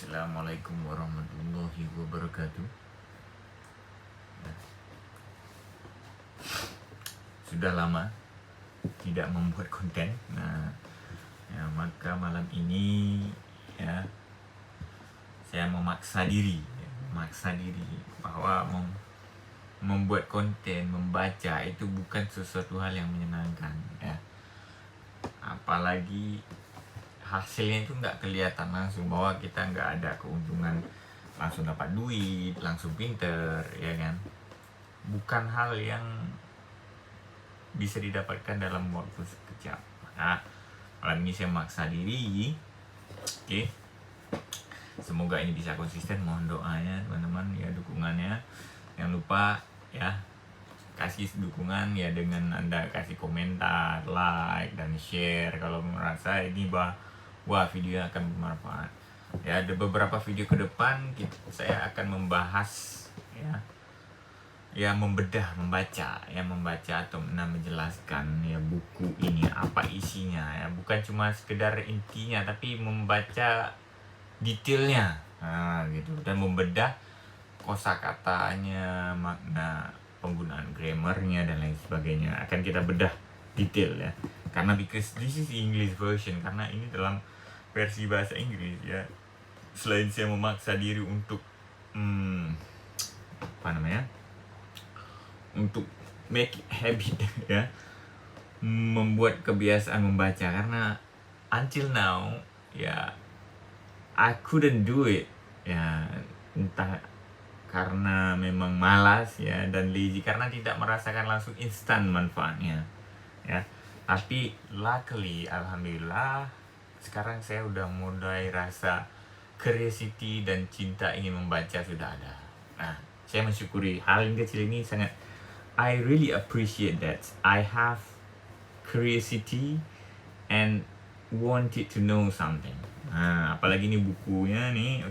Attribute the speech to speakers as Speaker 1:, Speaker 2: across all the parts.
Speaker 1: Assalamualaikum warahmatullahi wabarakatuh. Sudah lama tidak membuat konten. Maka malam ini saya memaksa diri bahwa membuat konten, membaca itu bukan sesuatu hal yang menyenangkan, apalagi hasilnya itu nggak kelihatan langsung, bahwa kita nggak ada keuntungan langsung dapat duit, langsung pinter, ya kan? Bukan hal yang bisa didapatkan dalam waktu sekejap. Malam ini saya memaksa diri. Semoga ini bisa konsisten. Mohon doanya teman-teman, ya dukungannya. Jangan lupa ya kasih dukungan ya dengan Anda kasih komentar, like dan share kalau merasa ini video akan bermanfaat. Ya, ada beberapa video ke depan saya akan membahas membaca atau menjelaskan ya buku ini apa isinya, ya bukan cuma sekedar intinya tapi membaca detailnya gitu, dan membedah kosakatanya, makna, penggunaan grammarnya dan lain sebagainya akan kita bedah detail ya, karena because this is English version, karena ini dalam versi bahasa Inggris ya. Selain saya memaksa diri untuk untuk make it habit ya, membuat kebiasaan membaca, karena until now ya I couldn't do it ya, entah karena memang malas ya dan lazy, karena tidak merasakan langsung instan manfaatnya ya. Tapi luckily, alhamdulillah, sekarang saya udah mulai rasa curiosity dan cinta ingin membaca sudah ada. Saya mensyukuri hal yang kecil ini sangat. I really appreciate that I have curiosity and wanted to know something. Apalagi ini bukunya nih,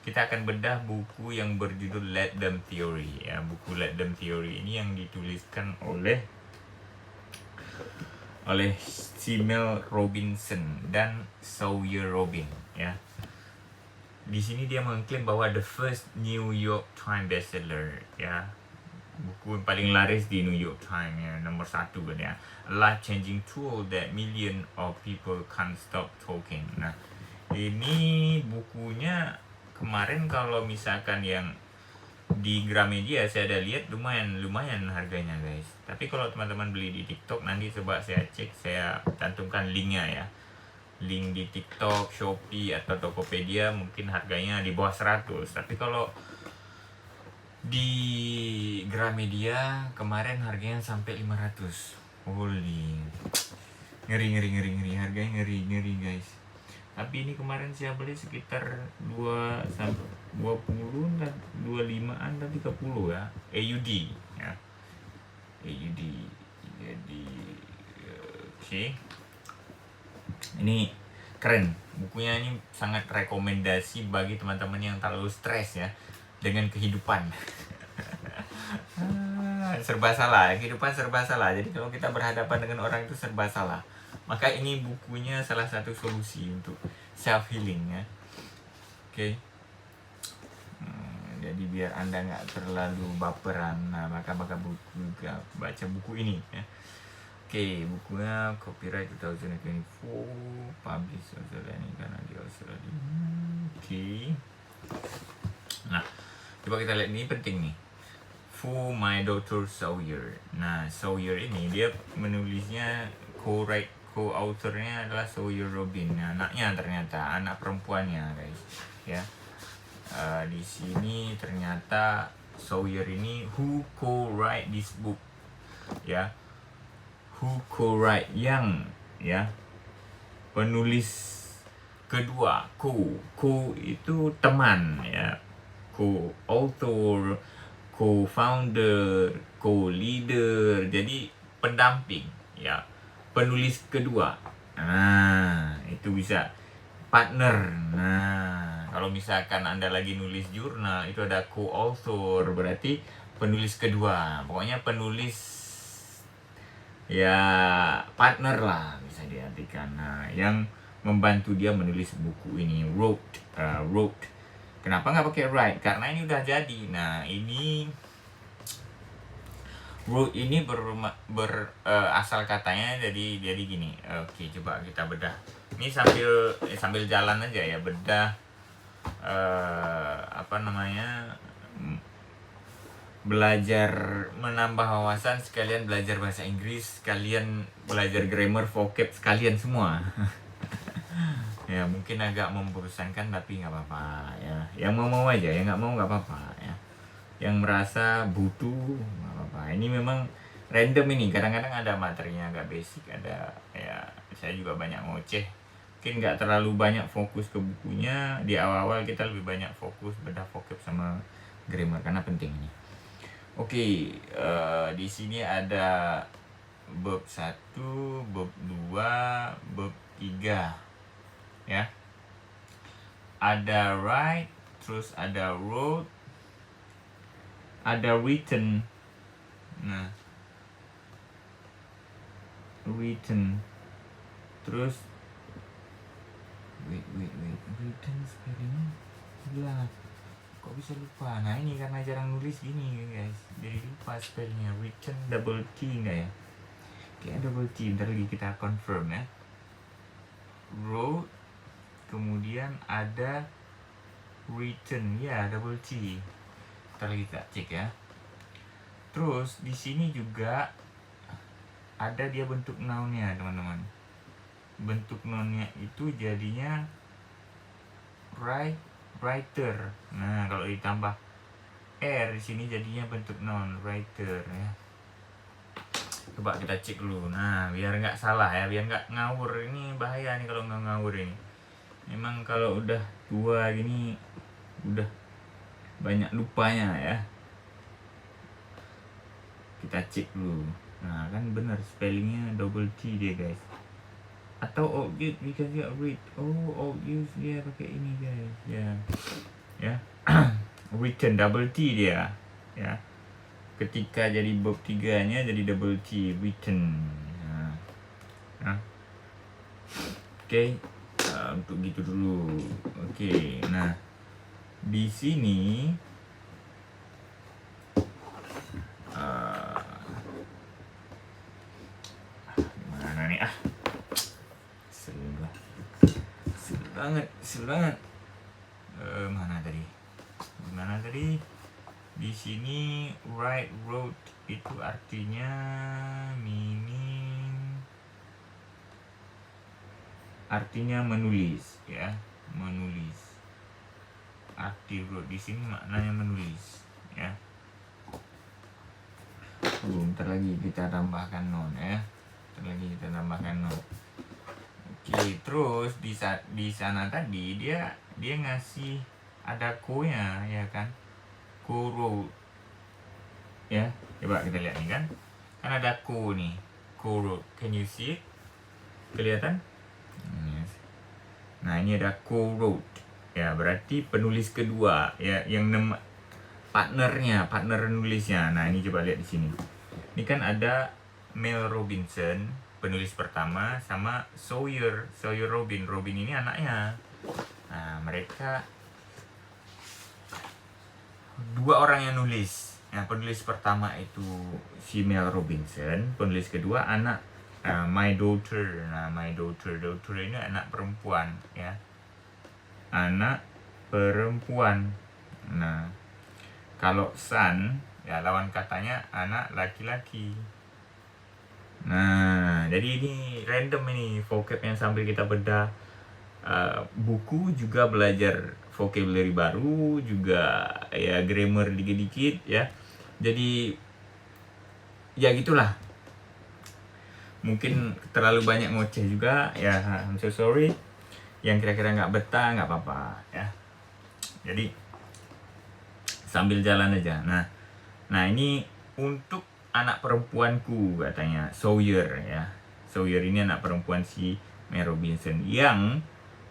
Speaker 1: kita akan bedah buku yang berjudul Let Them Theory ya. Buku Let Them Theory ini yang dituliskan oleh Simel Robinson dan Sawyer Robin ya. Di sini dia mengklaim bahwa the first New York Times bestseller ya, buku paling laris di New York Times ya, nomor 1 kan ya, a life-changing tool that million of people can't stop talking. Ini bukunya kemarin kalau misalkan yang di Gramedia saya ada lihat lumayan harganya guys. Tapi kalau teman-teman beli di TikTok, nanti coba saya cek, saya cantumkan linknya ya. Link di TikTok, Shopee atau Tokopedia mungkin harganya di bawah 100. Tapi kalau di Gramedia kemarin harganya sampai 500. Holy, ngeri, harganya ngeri guys. Tapi ini kemarin saya beli sekitar 20 dan 25an dan 30 ya, AUD ya. AUD. Jadi ini keren. Bukunya ini sangat rekomendasi bagi teman-teman yang terlalu stres ya dengan kehidupan. Serba salah, kehidupan serba salah. Jadi kalau kita berhadapan dengan orang itu serba salah, maka ini bukunya salah satu solusi untuk self healing ya. Jadi biar Anda nggak terlalu baperan, maka baca buku ini ya. Bukunya copyright 2024, published Australia karena di Australia. Coba kita lihat, ini penting nih. For My Daughter Sawyer. Sawyer ini dia menulisnya, co-authornya adalah Sawyer Robin. Anaknya ternyata anak perempuannya guys ya. Di sini ternyata Sawyer ini who co-write this book ya. Who co-write yang ya, penulis kedua. Co itu teman ya, co-author, co-founder, co-leader, jadi pendamping ya, penulis kedua. Itu bisa partner. Kalau misalkan Anda lagi nulis jurnal, itu ada co-author, berarti penulis kedua. Pokoknya penulis ya partner lah bisa diartikan. Yang membantu dia menulis buku ini. Wrote. Kenapa nggak pakai write? Karena ini udah jadi. Nah, ini wrote ini asal katanya jadi gini. Oke, coba kita bedah. Ini sambil jalan aja ya, bedah belajar menambah wawasan, sekalian belajar bahasa Inggris, sekalian belajar grammar, vocab, sekalian semua. Ya mungkin agak membosankan tapi nggak apa-apa ya. Yang mau aja, yang nggak mau nggak apa-apa ya. Yang merasa butuh nggak apa-apa. Ini memang random ini. Kadang-kadang ada materinya agak basic, ada ya. Saya juga banyak ngoceh. Mungkin nggak terlalu banyak fokus ke bukunya. Di awal-awal kita lebih banyak fokus bedah vocab sama grammar karena penting ini. Oke, di sini ada bab 1, bab 2, bab 3 ya. Ada write, terus ada wrote, ada written. Nah, written. Terus wait, written spellingnya gila. Kok bisa lupa? Nah ini karena jarang nulis gini guys, jadi lupa spellnya. Written double T enggak ya? Kayak double T, ntar lagi kita confirm ya. Wrote, kemudian ada written, ya double T. Ntar lagi kita cek ya. Terus di sini juga ada dia bentuk noun-nya teman-teman. Bentuk noun-nya itu jadinya writer. Nah, kalau ditambah R di sini jadinya bentuk noun writer ya. Coba kita cek dulu. Nah, biar nggak salah ya, biar nggak ngawur. Ini bahaya nih kalau nggak ngawur ini. Memang kalau udah tua gini udah banyak lupanya ya. Kita cek dulu. Nah, kan benar spellingnya double T dia guys. Atau object because you read. Object dia pakai ini guys ya. Written double T dia ya. Ketika jadi bab 3 nya jadi double T, written. Oke, untuk gitu dulu. Oke, nah di sini gimana nih Sel banget. Mana tadi? Di sini write, wrote itu artinya artinya menulis ya, menulis. Arti wrote di sini maknanya menulis ya. Bentar lagi kita tambahkan noun ya. Oke, terus di sana tadi dia ngasih ada ko-nya ya kan, co-wrote ya. Coba kita lihat nih kan ada ko nih, co-wrote. Can you see it? Kelihatan? Yes. Nah ini ada co-wrote ya, berarti penulis kedua ya, yang partner nulisnya. Nah ini coba lihat di sini. Ini kan ada Mel Robinson penulis pertama sama Sawyer Robin ini anaknya. Nah mereka dua orang yang nulis. Nah penulis pertama itu si Mel Robinson, penulis kedua anak my daughter. Nah my daughter ini anak perempuan ya, anak perempuan. Nah kalau son ya lawan katanya anak laki-laki. Nah, jadi ini random ini vocab yang sambil kita bedah buku, juga belajar vocabulary baru, juga ya grammar dikit-dikit ya. Jadi ya gitulah. Mungkin terlalu banyak ngoceh juga ya, I'm so sorry. Yang kira-kira nggak betah nggak apa-apa ya. Jadi sambil jalan aja. Nah ini untuk anak perempuanku katanya, Sawyer ya. Sawyer ini anak perempuan si Mel Robinson yang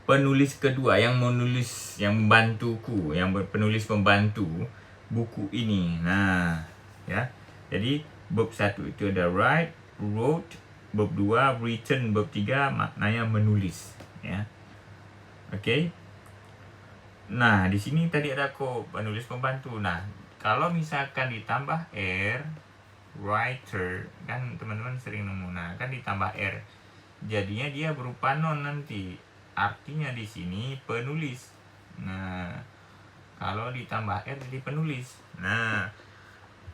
Speaker 1: penulis kedua, yang membantuku, yang penulis pembantu buku ini. Nah ya, jadi bab 1 itu ada write, wrote, bab 2 written, bab 3 maknanya menulis ya. Okay. Nah, di sini tadi ada penulis pembantu. Nah, kalau misalkan ditambah R, writer, kan teman-teman sering nemu. Nah, kan ditambah R, jadinya dia berupa noun nanti. Artinya di sini penulis. Nah, kalau ditambah R jadi penulis. Nah,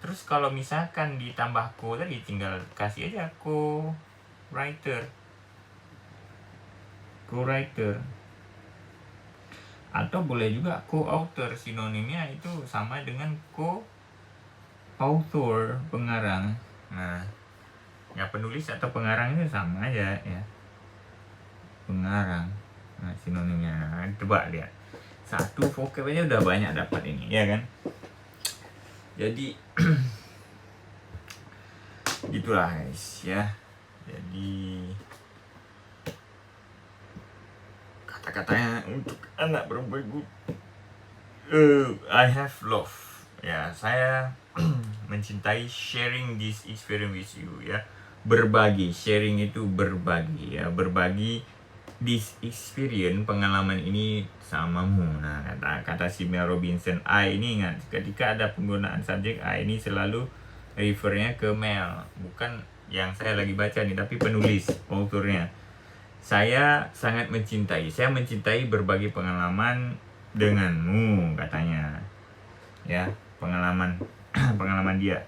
Speaker 1: terus kalau misalkan ditambah co tadi tinggal kasih aja co-writer. Atau boleh juga co-author, sinonimnya itu sama dengan co-author, pengarang. Nah, ya penulis atau pengarang itu sama aja ya, pengarang. Nah, sinonimnya, nah, coba lihat, satu vocab aja udah banyak dapat ini, ya kan? Jadi gitulah guys ya. Jadi kata-katanya untuk anak perempuanku, I have love ya, saya mencintai sharing this experience with you ya. Berbagi, sharing itu berbagi ya, berbagi this experience, pengalaman ini samamu. Nah, kata si Mel Robinson, I ini ingat, ketika ada penggunaan subjek I ini selalu refernya ke Mel, bukan yang saya lagi baca nih, tapi penulis, authornya. Saya sangat mencintai, saya mencintai berbagi pengalaman denganmu, katanya ya, pengalaman pengalaman dia.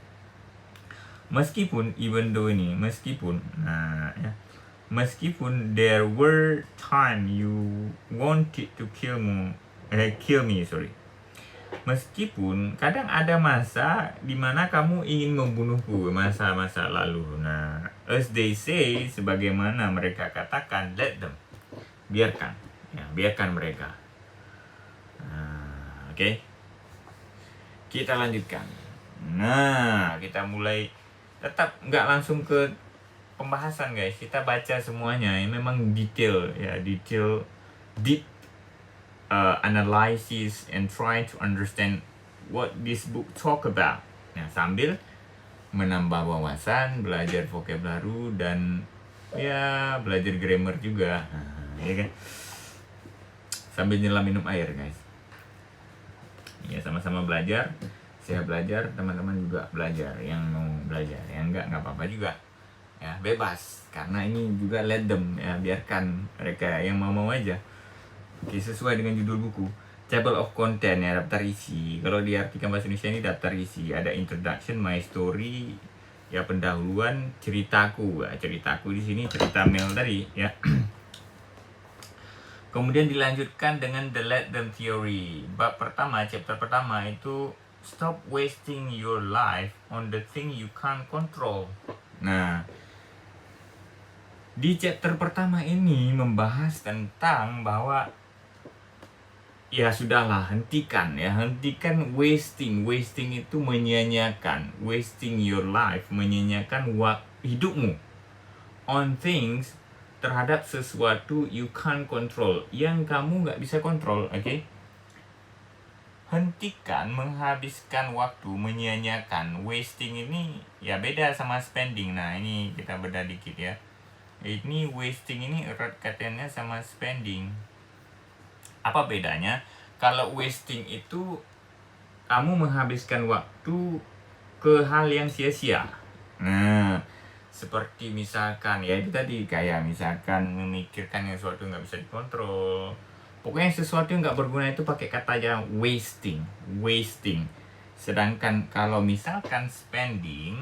Speaker 1: Meskipun nah ya, meskipun there were time you wanted to kill me, sorry. Meskipun kadang ada masa dimana kamu ingin membunuhku, masa-masa lalu. Nah, as they say, sebagaimana mereka katakan, let them, biarkan ya, biarkan mereka. Nah, oke. Kita lanjutkan. Nah, kita mulai, tetap nggak langsung ke pembahasan guys, kita baca semuanya. Ini memang detail ya, deep analysis and try to understand what this book talk about ya, sambil menambah wawasan, belajar vocab baru, dan ya belajar grammar juga. Nah, ya kan, sambil nyelam minum air guys ya, sama-sama belajar. Saya belajar, teman-teman juga belajar, yang mau belajar, yang enggak apa-apa juga ya, bebas, karena ini juga let them ya, biarkan mereka, yang mau aja. Oke, sesuai dengan judul buku, table of content ya, daftar isi. Kalau diartikan bahasa Indonesia ini daftar isi, ada introduction, my story ya, pendahuluan, ceritaku. Nah, ceritaku di sini cerita Mel tadi ya. Kemudian dilanjutkan dengan the let them theory. Bab pertama, chapter pertama itu stop wasting your life on the thing you can't control. Nah, di chapter pertama ini membahas tentang bahwa ya sudahlah, hentikan ya, hentikan wasting. Wasting itu menyia-nyiakan, wasting your life, menyia-nyiakan hidupmu on things, terhadap sesuatu you can't control, yang kamu nggak bisa kontrol. Oke? Hentikan menghabiskan waktu, menyia-nyiakan. Wasting ini ya beda sama spending. Nah, ini kita bedah dikit ya. Ini wasting ini erat kaitannya sama spending. Apa bedanya? Kalau wasting itu kamu menghabiskan waktu ke hal yang sia-sia. Nah, seperti misalkan ya itu tadi, kayak misalkan memikirkan yang sesuatu nggak bisa dikontrol. Pokoknya sesuatu yang nggak berguna itu pakai kata aja wasting. Sedangkan kalau misalkan spending,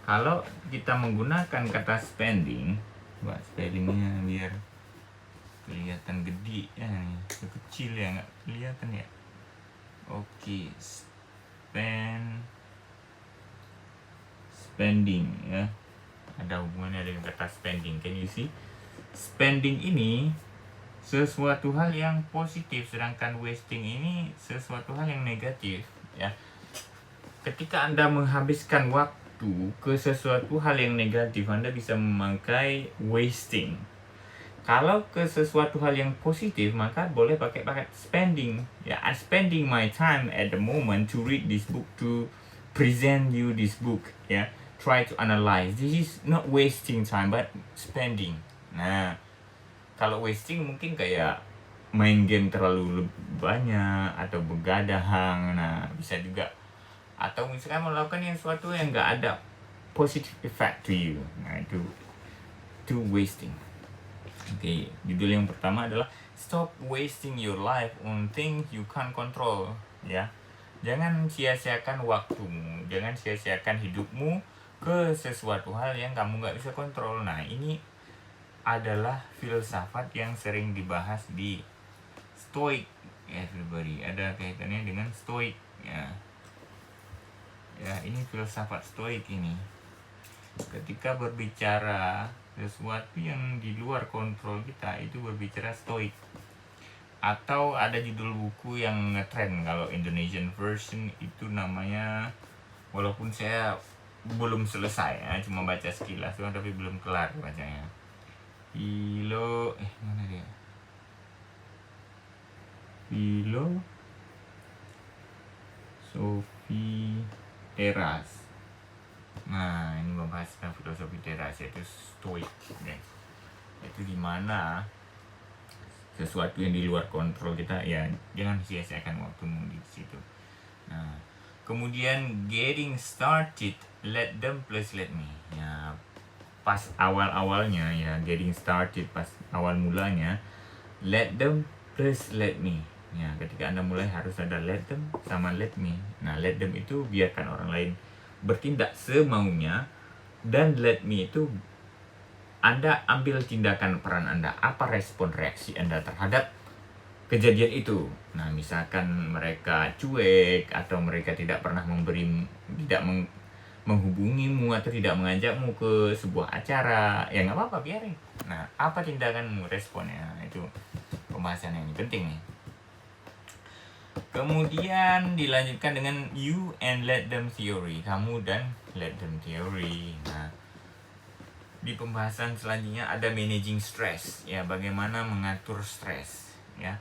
Speaker 1: kalau kita menggunakan kata spending, buat spellingnya biar kelihatan gede ya, kecil ya, nggak kelihatan ya. Oke, spending ya, ada hubungannya dengan kata spending. Can you see? Spending ini sesuatu hal yang positif, sedangkan wasting ini sesuatu hal yang negatif ya. Ketika Anda menghabiskan waktu ke sesuatu hal yang negatif, Anda bisa memakai wasting. Kalau ke sesuatu hal yang positif, maka boleh pakai spending ya. I'm spending my time at the moment to read this book, to present you this book ya. Try to analyze. This is not wasting time but spending. Nah, Kalau wasting mungkin kayak main game terlalu banyak atau begadang, nah bisa juga. Atau misalkan melakukan yang sesuatu yang nggak ada positive effect to you, nah itu wasting. Oke, judul yang pertama adalah Stop wasting your life on things you can't control. Ya, jangan sia-siakan waktumu, jangan sia-siakan hidupmu ke sesuatu hal yang kamu nggak bisa kontrol. Nah, ini adalah filsafat yang sering dibahas di Stoik. Everybody, ada kaitannya dengan Stoik. Ya, ini filsafat Stoik ini. Ketika berbicara sesuatu yang di luar kontrol kita, itu berbicara Stoik. Atau ada judul buku yang ngetrend, kalau Indonesian version itu namanya, walaupun saya belum selesai ya, cuma baca sekilas doang tapi belum kelar bacanya. Mana dia? Filosofi Teras. Nah, ini membahas tentang filosofi teras, yaitu Stoik, guys. Itu dimana sesuatu yang di luar kontrol kita, ya jangan sia-siakan waktumu di situ. Nah, kemudian getting started, let them plus let me. Ya, pas awal-awalnya ya, getting started pas awal mulanya, let them plus let me. Ya, ketika Anda mulai harus ada let them sama let me. Nah, let them itu biarkan orang lain bertindak semaunya, dan let me itu Anda ambil tindakan peran Anda. Apa respon reaksi Anda terhadap kejadian itu? Nah, misalkan mereka cuek atau mereka tidak pernah menghubungimu atau tidak mengajakmu ke sebuah acara, ya nggak apa-apa, biarin. Nah, apa tindakanmu, responnya? Itu pembahasan yang penting nih. Kemudian dilanjutkan dengan you and let them theory, kamu dan let them theory. Nah, di pembahasan selanjutnya ada managing stress, ya, bagaimana mengatur stres, ya.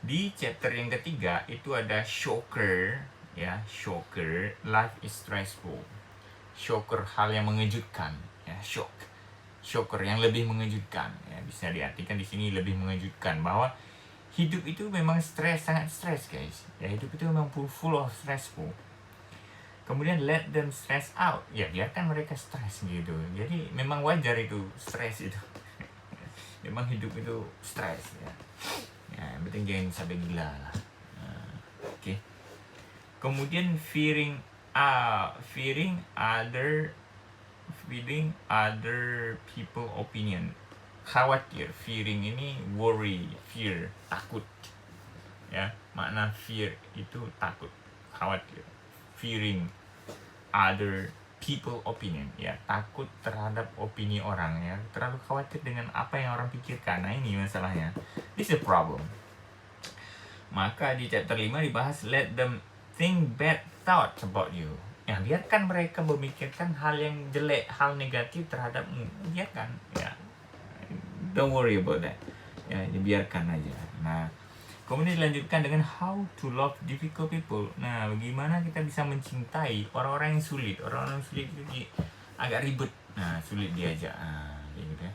Speaker 1: Di chapter yang ketiga itu ada shocker, ya, shocker, life is stressful. Shocker, hal yang mengejutkan, ya, shocker yang lebih mengejutkan, ya, bisa diartikan di sini lebih mengejutkan, bahwa hidup itu memang sangat stres, guys. Ya, hidup itu memang full of stressful. Kemudian let them stress out, ya biarkan mereka stres gitu. Jadi memang wajar itu stres itu. Memang hidup itu stres, ya. Ya, yang penting jangan sampai gila lah. Oke. Kemudian fearing other people opinion. Khawatir, fearing ini worry, fear, takut. Ya, makna fear itu takut, khawatir. Fearing other people opinion, ya, takut terhadap opini orang, ya, terlalu khawatir dengan apa yang orang pikirkan. Nah, ini masalahnya. This is a problem. Maka di chapter 5 dibahas let them think bad thoughts about you. Ya, biarkan mereka memikirkan hal yang jelek, hal negatif terhadapmu. Biarkan, ya. Don't worry about that. Ya, biarkan aja. Nah, kemudian dilanjutkan dengan how to love difficult people. Nah, bagaimana kita bisa mencintai orang-orang yang sulit. Orang-orang yang sulit itu agak ribet. Nah, sulit diajak. Nah, gitu ya.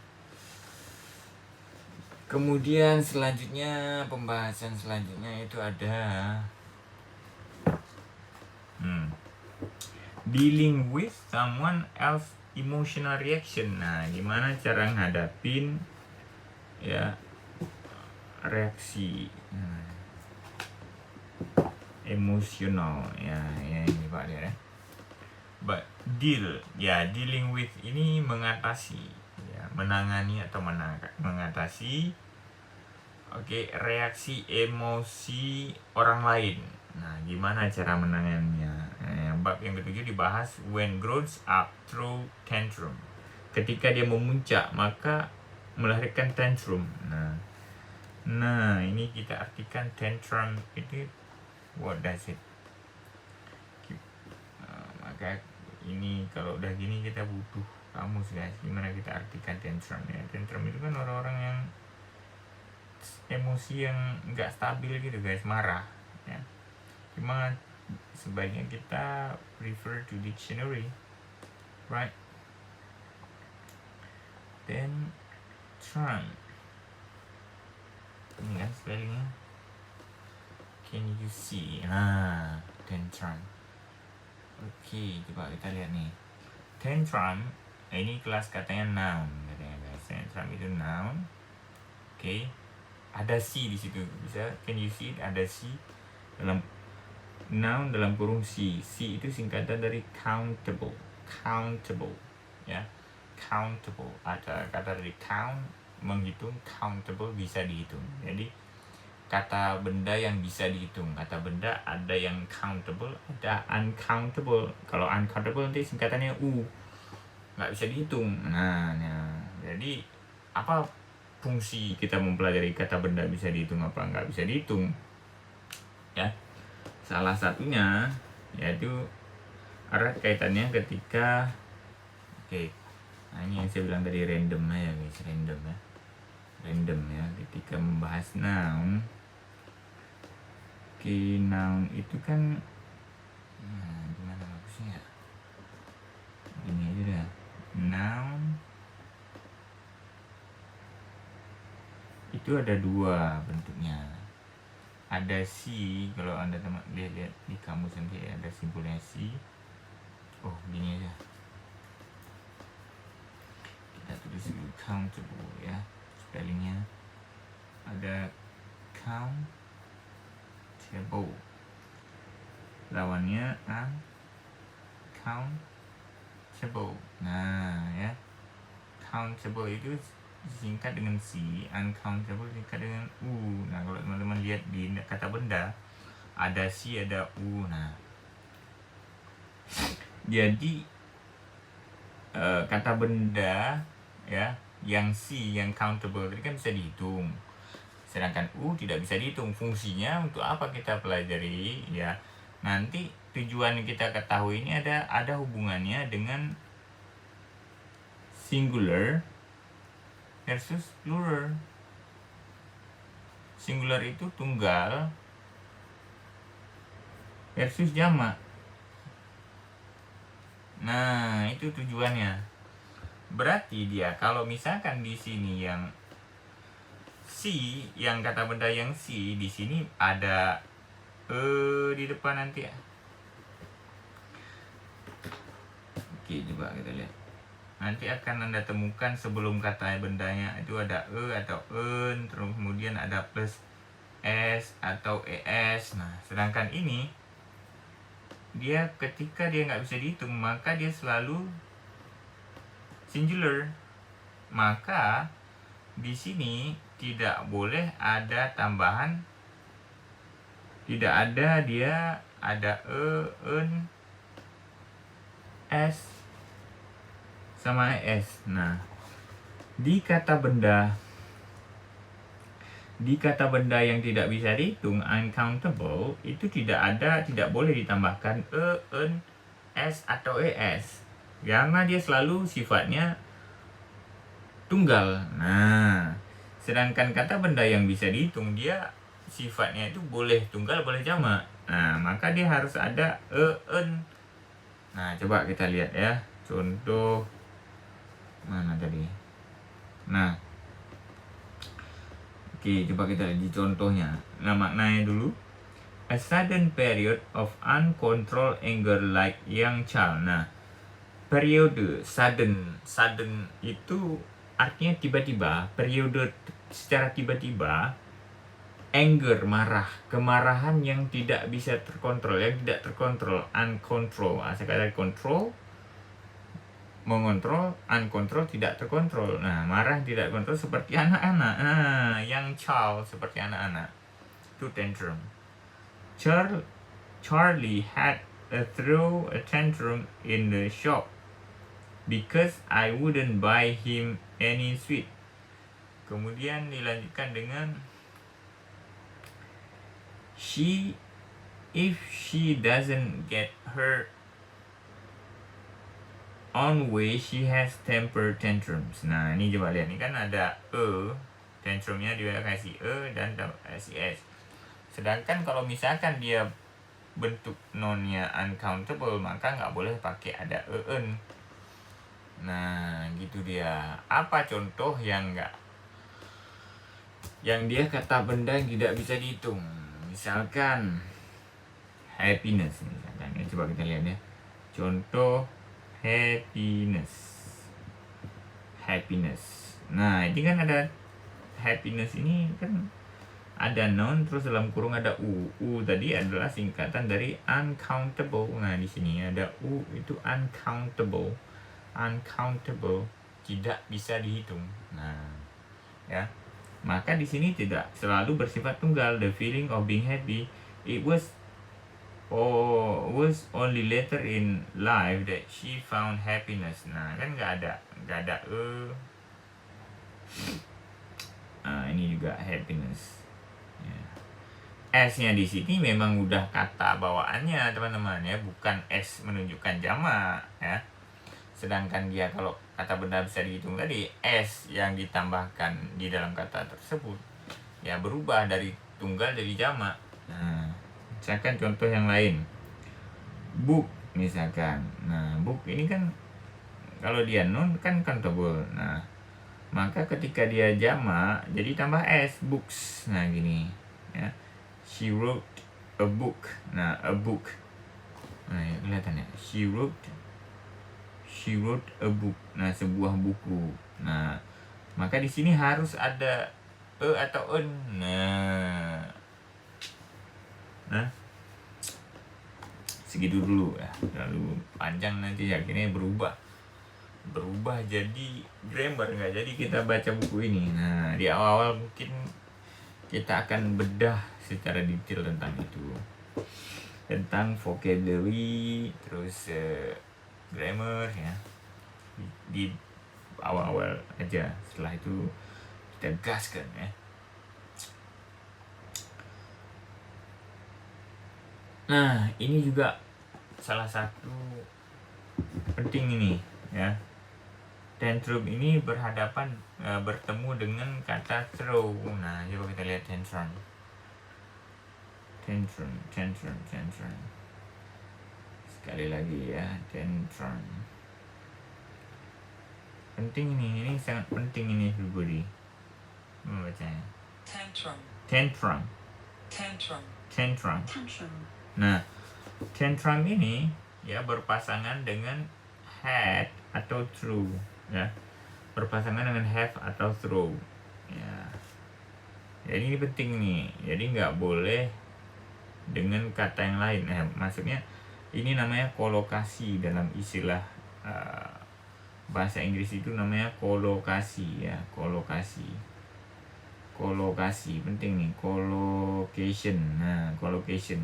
Speaker 1: Kemudian selanjutnya, pembahasan selanjutnya itu ada dealing with someone else emotional reaction. Nah, gimana cara ngadapin, ya, reaksi emosional, ya ini Pak ya. But dealing with ini mengatasi, ya, menangani atau mengatasi, reaksi emosi orang lain. Nah, gimana cara menanganinya? Bab yang ketujuh dibahas when grows up through tantrum. Ketika dia memuncak, maka melahirkan tantrum. Nah, ini kita artikan tantrum itu what does it? Maka ini kalau udah gini kita butuh kamus, guys. Gimana kita artikan tantrum, ya? Tantrum itu kan orang-orang yang emosi yang nggak stabil gitu, guys, marah, ya. Cuma sebaiknya kita refer to dictionary, right? Tantrum. spellingnya. Can you see? Tantrum. Oke, coba kita lihat nih. Tantrum, ini kelas katanya noun katanya guys. Tantrum itu noun. Oke. Ada C di situ. Bisa can you see? Ada C dalam noun dalam kurung C. C itu singkatan dari countable. Countable, ya. Countable. Ada kata dari count, menghitung, countable bisa dihitung. Jadi kata benda yang bisa dihitung. Kata benda ada yang countable, ada uncountable. Kalau uncountable nanti singkatannya U, nggak bisa dihitung. Nah, jadi apa fungsi kita mempelajari kata benda bisa dihitung apa nggak bisa dihitung? Ya, salah satunya yaitu erat kaitannya ketika nah ini yang saya bilang tadi random ya guys, random ya ketika membahas noun. Noun itu kan gimana bagusnya ya, gini aja dah. Noun itu ada dua bentuknya, ada C. Kalau anda teman lihat di kamus nanti ada simpulnya C. Gini aja kita tulis dulu, countable ya, spellingnya ada countable, lawannya uncountable. Nah ya, countable itu singkat dengan C, uncountable singkat dengan U. Nah kalau teman-teman lihat di kata benda ada C ada U. Nah jadi kata benda ya yang C, yang countable tadi kan bisa dihitung, sedangkan U tidak bisa dihitung. Fungsinya untuk apa kita pelajari ya, nanti tujuan kita ketahui ini ada hubungannya dengan singular versus plural. Singular itu tunggal versus jamak. Nah, itu tujuannya. Berarti dia kalau misalkan di sini yang C, yang kata benda yang C, di sini ada di depan nanti ya. Oke, coba kita lihat. Nanti akan Anda temukan sebelum kata bendanya itu ada atau en, terus kemudian ada plus s atau es. Nah, sedangkan ini dia ketika dia nggak bisa dihitung, maka dia selalu singular. Maka di sini tidak boleh ada tambahan, tidak ada dia ada en, s sama es. Nah, di kata benda yang tidak bisa dihitung, uncountable, itu tidak boleh ditambahkan en, s atau es, karena dia selalu sifatnya tunggal. Nah, sedangkan kata benda yang bisa dihitung dia sifatnya itu boleh tunggal boleh jamak. Nah, maka dia harus ada en. Nah, coba kita lihat ya, contoh mana tadi. Nah, oke, coba kita lihat di contohnya. Nah, maknanya dulu. A sudden period of uncontrolled anger like young child. Nah, periode sudden itu artinya tiba-tiba, periode secara tiba-tiba. Anger, marah, kemarahan yang tidak bisa terkontrol, yang tidak terkontrol, uncontrolled. Sekali control, mengontrol, uncontrol, tidak terkontrol. Nah, marah tidak kontrol seperti anak-anak. Nah, young child seperti anak-anak. Itu tantrum. Charlie had a tantrum in the shop because I wouldn't buy him any sweet. Kemudian dilanjutkan dengan if she doesn't get her own way, she has temper tantrums. Nah, ini coba lihat, ini kan ada tantrumnya dia kasih dan kasih s. Sedangkan kalau misalkan dia bentuk nonnya uncountable, maka nggak boleh pakai ada en. Nah, gitu dia. Apa contoh yang nggak yang dia kata benda yang tidak bisa dihitung. Misalkan happiness misalkan ya, coba kita lihat ya. Contoh happiness. Nah, ini kan ada happiness ini kan ada noun terus dalam kurung ada u. U tadi adalah singkatan dari uncountable. Nah, di sini ada u itu uncountable. Uncountable, tidak bisa dihitung. Nah, ya. Maka di sini tidak selalu bersifat tunggal. The feeling of being happy, it was only later in life that she found happiness. Nah, kan nggak ada ini juga happiness. Ya. S-nya di sini memang udah kata bawaannya teman-teman ya, bukan S menunjukkan jamak ya. Sedangkan dia kalau kata benda bisa dihitung tadi, S yang ditambahkan di dalam kata tersebut ya berubah dari tunggal jadi jamak. Nah, misalkan contoh yang lain, book misalkan. Nah, book ini kan kalau dia noun kan countable. Nah, maka ketika dia jamak jadi tambah S, books. Nah, gini ya. She wrote a book. Nah, a book. Nah, ya, kelihatan ya. She wrote a book. Nah, sebuah buku. Nah, maka di sini harus ada e atau en. Nah, segitu dulu ya. Terlalu panjang nanti akhirnya berubah jadi grammar, nggak jadi kita baca buku ini. Nah, di awal-awal mungkin kita akan bedah secara detail tentang itu, tentang vocabulary terus grammar ya, di awal-awal aja. Setelah itu kita gaskan ya. Nah, ini juga salah satu penting ini ya. Tantrum ini bertemu dengan kata throw. Nah, coba kita lihat tantrum. Sekali lagi ya, tantrum. Penting ini sangat penting ini everybody. Membacanya. Tantrum. Nah, tantrum ini ya berpasangan dengan had atau through ya. Berpasangan dengan have atau throw ya. Jadi ini penting nih. Jadi nggak boleh dengan kata yang lain. Maksudnya ini namanya kolokasi dalam istilah bahasa Inggris itu namanya kolokasi ya. Kolokasi penting nih. Collocation. Nah, collocation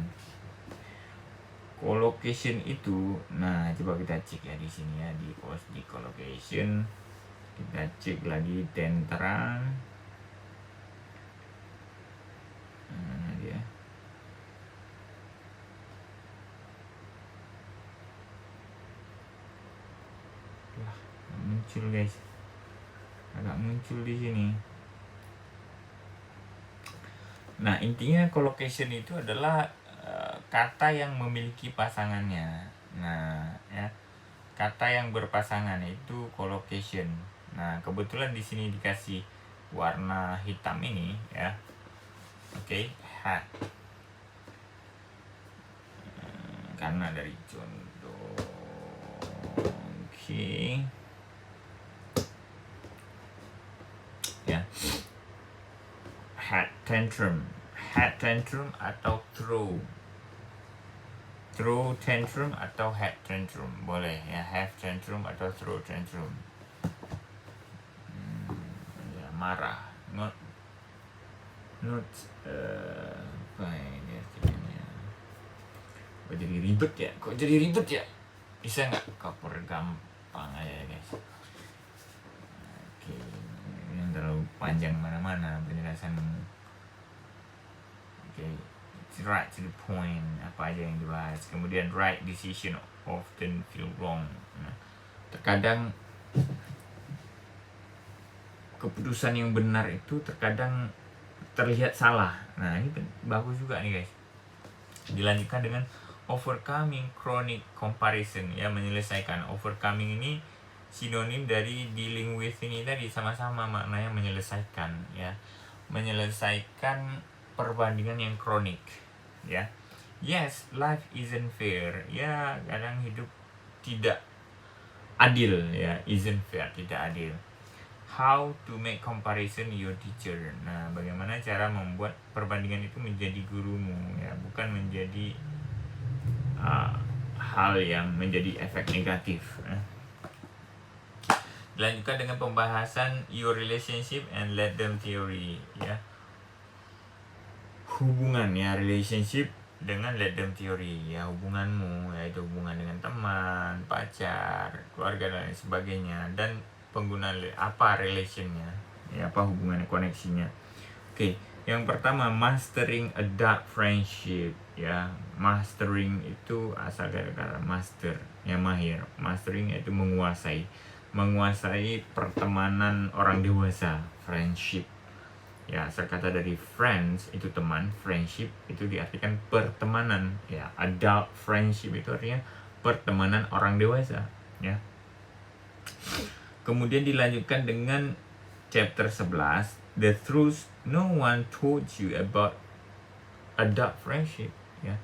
Speaker 1: itu, nah coba kita cek ya di sini ya, di collocation kita cek lagi tantrum. Nah, dia muncul guys, agak muncul di sini. Nah, intinya collocation itu adalah kata yang memiliki pasangannya. Nah, ya. Kata yang berpasangan itu collocation. Nah, kebetulan di sini dikasih warna hitam ini ya. Oke, hat. Karena dari contoh. Oke. Ya. Hat tantrum atau throw tantrum atau hat tantrum boleh ya. Have tantrum atau throw tantrum. Ya, marah, not apa ini artinya? Kok jadi ribet ya? Bisa nggak cover gampang aja guys? Oke, yang terlalu panjang mana-mana penjelasan. Oke, right to the point, apa aja yang dibahas. Kemudian right decision often feel wrong. Nah, terkadang keputusan yang benar itu terkadang terlihat salah. Nah, ini bagus juga nih guys. Dilanjutkan dengan overcoming chronic comparison ya, menyelesaikan. Overcoming ini sinonim dari dealing with ini tadi, sama-sama maknanya menyelesaikan ya. menyelesaikan perbandingan yang kronik, ya. Yes, life isn't fair. Ya, kadang hidup tidak adil, ya, isn't fair, tidak adil. How to make comparison your teacher. Nah, bagaimana cara membuat perbandingan itu menjadi gurumu, ya, bukan menjadi hal yang menjadi efek negatif. Dilanjutkan dengan pembahasan your relationship and let them theory, ya. Hubungan, ya, relationship dengan let them theory, ya, hubunganmu, yaitu hubungan dengan teman, pacar, keluarga dan lain sebagainya, dan penggunaan apa relationnya, ya, apa hubungannya, koneksinya. Oke, yang pertama, mastering a dark friendship, ya. Mastering itu asal dari kata master, ya, mahir. Mastering itu menguasai pertemanan orang dewasa, friendship. Ya, asal kata dari friends itu teman, friendship itu diartikan pertemanan, ya. Adult friendship itu artinya pertemanan orang dewasa, ya. Kemudian dilanjutkan dengan chapter 11, the truth no one told you about adult friendship, ya.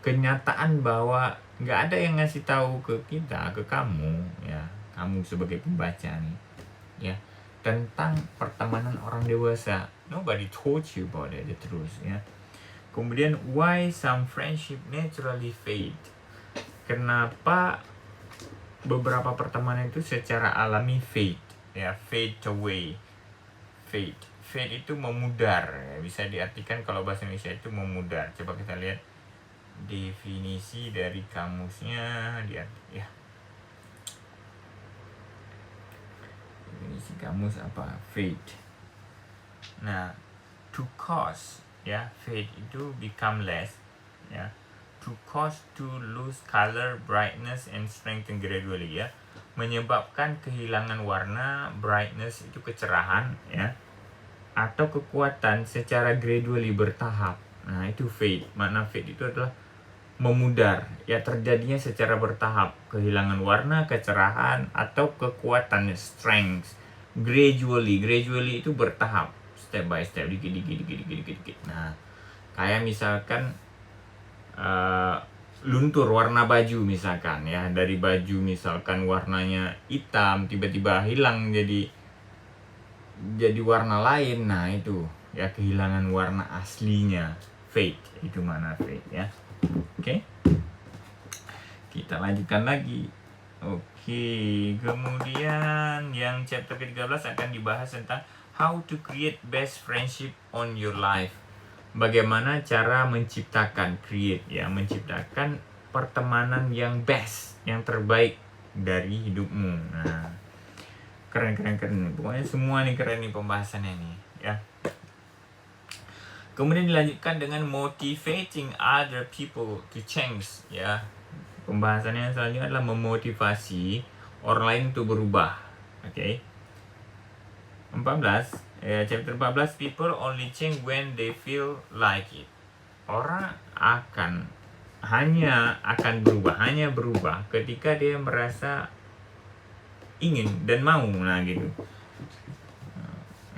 Speaker 1: Kenyataan bahwa nggak ada yang ngasih tahu ke kita, ke kamu, ya, kamu sebagai pembaca nih, ya, tentang pertemanan orang dewasa. Nobody told you about it, the truth, ya. Kemudian why some friendship naturally fade. Kenapa beberapa pertemanan itu secara alami fade, ya, fade away. Fade itu memudar, ya, bisa diartikan kalau bahasa Indonesia itu memudar. Coba kita lihat definisi dari kamusnya, ya. Definisi kamus apa? Fade. Nah, to cause, ya, fade itu become less, ya. To cause to lose color, brightness, and strengthen gradually, ya. Menyebabkan kehilangan warna, brightness itu kecerahan, ya, atau kekuatan secara gradually, bertahap. Nah, itu fade. Makna fade itu adalah memudar, ya, terjadinya secara bertahap, kehilangan warna, kecerahan, atau kekuatan, strength. Gradually itu bertahap, step by step, dikit. Nah, kayak misalkan luntur warna baju misalkan, ya, dari baju misalkan warnanya hitam tiba-tiba hilang jadi warna lain. Nah, itu, ya, kehilangan warna aslinya, fade. Itu mana fade, ya. Oke. Kita lanjutkan lagi. Oke, kemudian yang chapter ke-13 akan dibahas tentang how to create best friendship on your life. Bagaimana cara menciptakan, menciptakan pertemanan yang best, yang terbaik dari hidupmu. Nah, keren. Pokoknya semua nih keren nih pembahasannya nih, ya. Kemudian dilanjutkan dengan motivating other people to change, ya. Pembahasannya selanjutnya adalah memotivasi orang lain untuk berubah. Oke. 14, chapter 14, people only change when they feel like it. Orang hanya akan berubah ketika dia merasa ingin dan mau, nah gitu.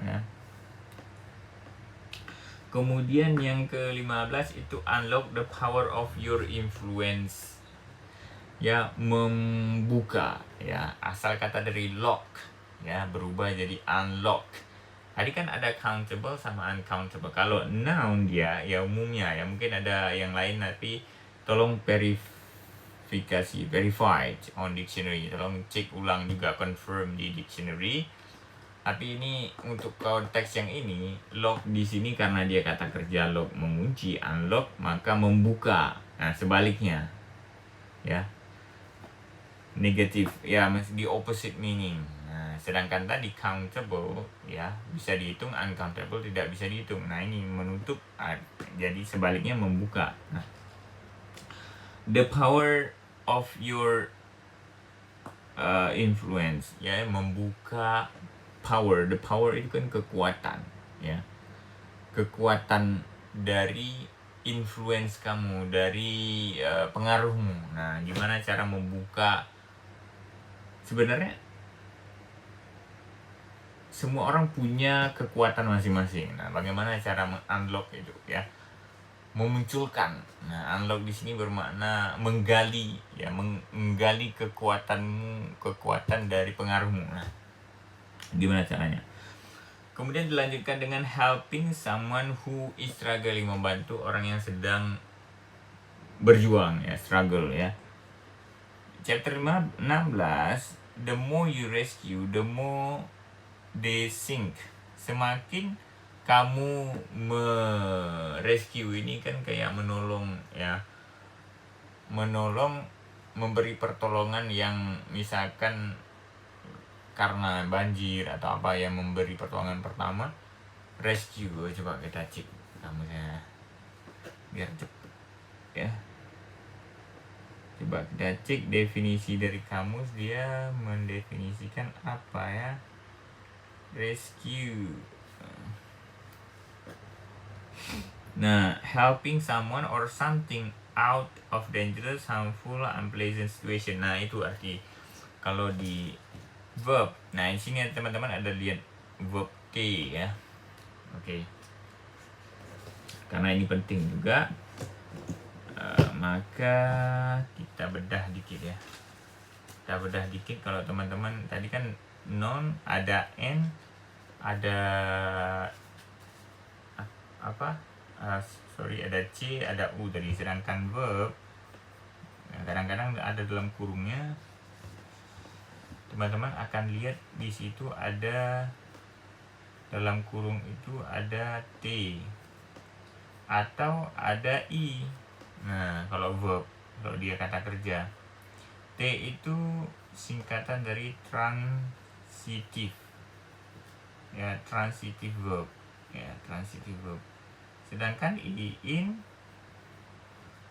Speaker 1: Ya. Kemudian yang ke-15 itu unlock the power of your influence. Ya, membuka, ya, asal kata dari lock, ya, berubah jadi unlock. Tadi kan ada countable sama uncountable. Kalau noun dia, ya, umumnya, ya, mungkin ada yang lain, tapi tolong verified on dictionary. Tolong cek ulang juga, confirm di dictionary. Tapi ini untuk konteks yang ini, lock di sini karena dia kata kerja lock, mengunci, unlock, maka membuka. Nah, sebaliknya, ya, negatif, ya, di opposite meaning. Nah, sedangkan tadi countable, ya, bisa dihitung, uncountable tidak bisa dihitung. Nah, ini menutup, jadi sebaliknya membuka. Nah, the power of your influence, ya, membuka power. The power itu kan kekuatan, ya, kekuatan dari influence kamu, dari pengaruhmu. Nah, gimana cara membuka? Sebenarnya semua orang punya kekuatan masing-masing. Nah, bagaimana cara unlock itu ya? Memunculkan. Nah, unlock di sini bermakna menggali ya, menggali kekuatan dari pengaruhmu. Nah, gimana caranya? Kemudian dilanjutkan dengan helping someone who is struggling, membantu orang yang sedang berjuang ya, struggle ya. Chapter 16, the more you rescue, the more they sink. Semakin kamu rescue ini kan kayak menolong ya, memberi pertolongan yang misalkan karena banjir atau apa, yang memberi pertolongan pertama rescue. Coba kita cek kamusnya biar cepet ya. Coba kita cek definisi dari kamus, dia mendefinisikan apa ya rescue. Nah, helping someone or something out of dangerous, harmful, unpleasant situation. Nah, itu arti kalau di verb. Nah, di sini teman-teman ada lihat verb T ya. Oke. Karena ini penting juga, maka kita bedah dikit ya. Kita bedah dikit. Kalau teman-teman tadi kan noun ada N, ada apa? Ada C, ada U tadi. Sedangkan verb kadang-kadang ada dalam kurungnya. Teman-teman akan lihat di situ ada dalam kurung itu ada T atau ada I. Nah, kalau verb, kalau dia kata kerja, T itu singkatan dari transitive ya, transitive verb ya, transitive verb. Sedangkan I in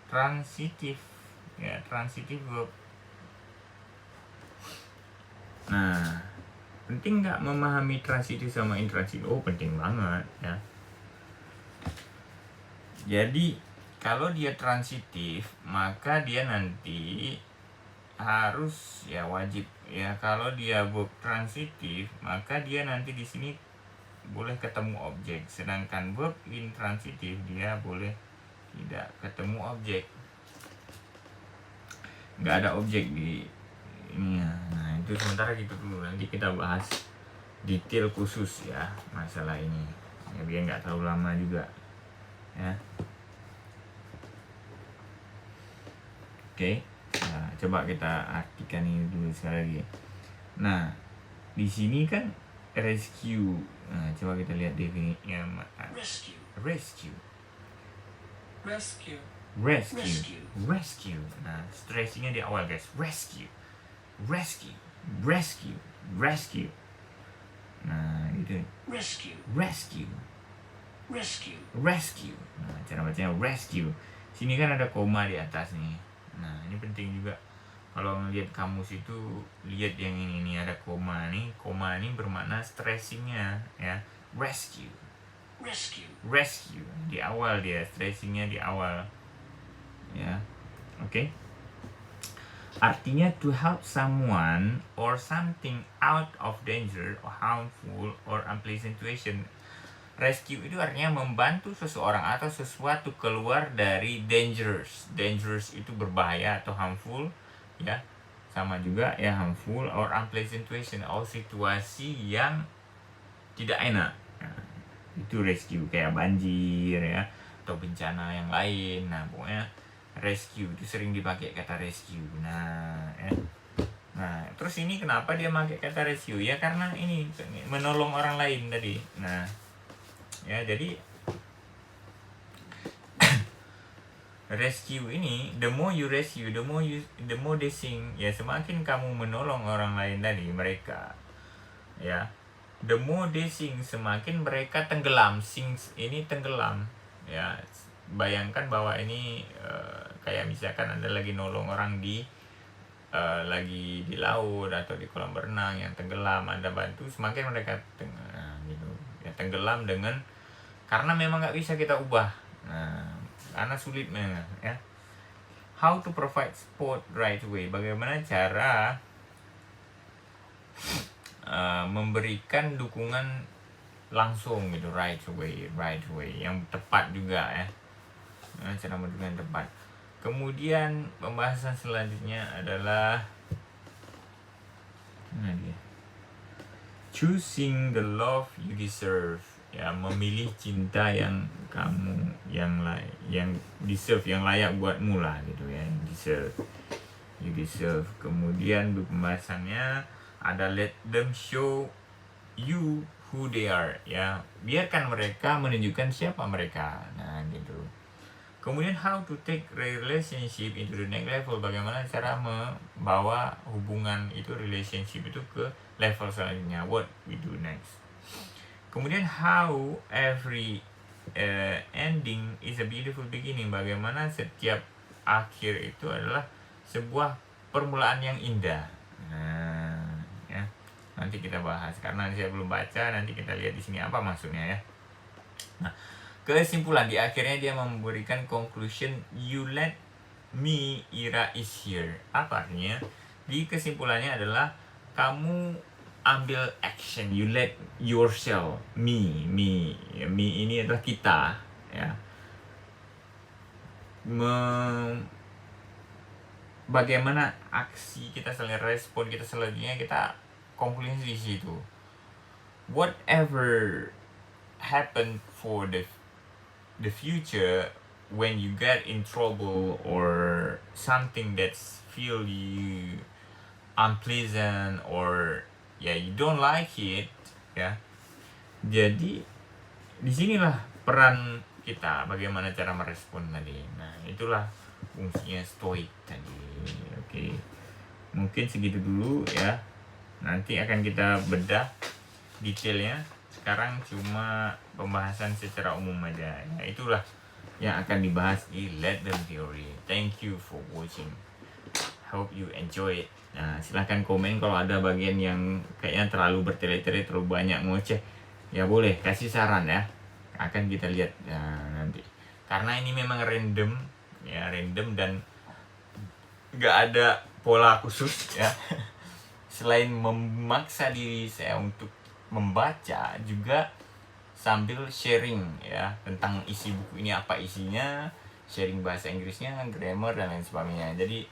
Speaker 1: transitive ya, transitive verb. Nah, penting nggak memahami transitif sama intransitif? Oh, penting banget ya. Jadi kalau dia transitif, maka dia nanti harus ya, wajib ya. Kalau dia verb transitif, maka dia nanti di sini boleh ketemu objek. Sedangkan verb intransitif dia boleh tidak ketemu objek. Nggak ada objek di ini ya. Nah, itu sementara gitu dulu, nanti kita bahas detail khusus ya masalah ini ya, biar nggak terlalu lama juga ya. Oke. Nah, coba kita artikan ini dulu sekali lagi. Nah, di sini kan rescue. Nah, coba kita lihat definisinya. Rescue. Nah, stressingnya di awal guys. Rescue. Nah, itu rescue. Nah, cara bacanya rescue. Sini kan ada koma di atas nih. Nah, ini penting juga. Kalau ngelihat kamus itu, lihat yang ini nih, ada koma nih. Koma ini bermakna stressingnya ya. Rescue di awal, dia stressingnya di awal ya. Oke. Artinya to help someone or something out of danger or harmful or unpleasant situation. Rescue itu artinya membantu seseorang atau sesuatu keluar dari dangerous. Dangerous itu berbahaya atau harmful ya. Sama juga ya, harmful or unpleasant situation, atau situasi yang tidak enak. Nah, itu rescue, kayak banjir ya, atau bencana yang lain. Nah, pokoknya rescue itu sering dipakai kata rescue. Nah, ya. Nah, terus ini kenapa dia pakai kata rescue? Ya karena ini menolong orang lain tadi. Nah, ya jadi rescue ini, the more you rescue, the more they sink. Ya, semakin kamu menolong orang lain tadi, mereka ya, the more they sink, semakin mereka tenggelam. Sink ini tenggelam ya. Bayangkan bahwa ini kayak misalkan Anda lagi nolong orang lagi di laut atau di kolam berenang yang tenggelam, Anda bantu, semakin mereka gitu ya, tenggelam dengan, karena memang nggak bisa kita ubah. Nah, karena sulit memang ya. How to provide support right away, bagaimana cara memberikan dukungan langsung gitu, right away, yang tepat juga ya. Cara memberikan tepat. Kemudian pembahasan selanjutnya adalah choosing the love you deserve, ya, memilih cinta yang kamu yang deserve, yang layak buatmu lah gitu ya, you deserve. Kemudian pembahasannya ada let them show you who they are, ya, biarkan mereka menunjukkan siapa mereka, nah gitu. Kemudian how to take relationship into the next level, bagaimana cara membawa hubungan itu, relationship itu ke level selanjutnya, what we do next. Kemudian how every ending is a beautiful beginning, bagaimana setiap akhir itu adalah sebuah permulaan yang indah. Nah, ya, nanti kita bahas karena saya belum baca, nanti kita lihat di sini apa maksudnya ya. Nah, kesimpulan di akhirnya dia memberikan conclusion, you let me era is here. Apa artinya? Di kesimpulannya adalah kamu ambil action, you let yourself, me ini adalah kita ya, bagaimana aksi kita selanjutnya, respon kita selanjutnya, kita konklusi di situ. Whatever happen for the future, when you get in trouble or something that's feel you unpleasant or you don't like it ya, jadi disinilah peran kita, bagaimana cara merespon tadi. Nah itulah fungsinya stoik tadi. Oke, mungkin segitu dulu ya, nanti akan kita bedah detailnya. Sekarang cuma pembahasan secara umum aja ya, itulah yang akan dibahas di Let Them Theory. Thank you for watching, hope you enjoy it. Nah, silahkan komen kalau ada bagian yang kayaknya terlalu bertele-tele, terlalu banyak ngoceh, ya boleh kasih saran ya, akan kita lihat ya, nanti. Karena ini memang random ya, dan nggak ada pola khusus ya. Selain memaksa diri saya untuk membaca, juga sambil sharing ya tentang isi buku ini, apa isinya, sharing bahasa Inggrisnya, grammar dan lain sebagainya. Jadi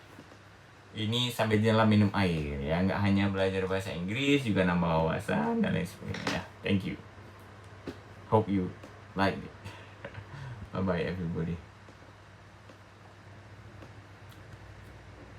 Speaker 1: ini sambil jalan minum air ya, nggak hanya belajar bahasa Inggris, juga nambah wawasan dan lain sebagainya. Thank you, hope you like it. Bye bye everybody.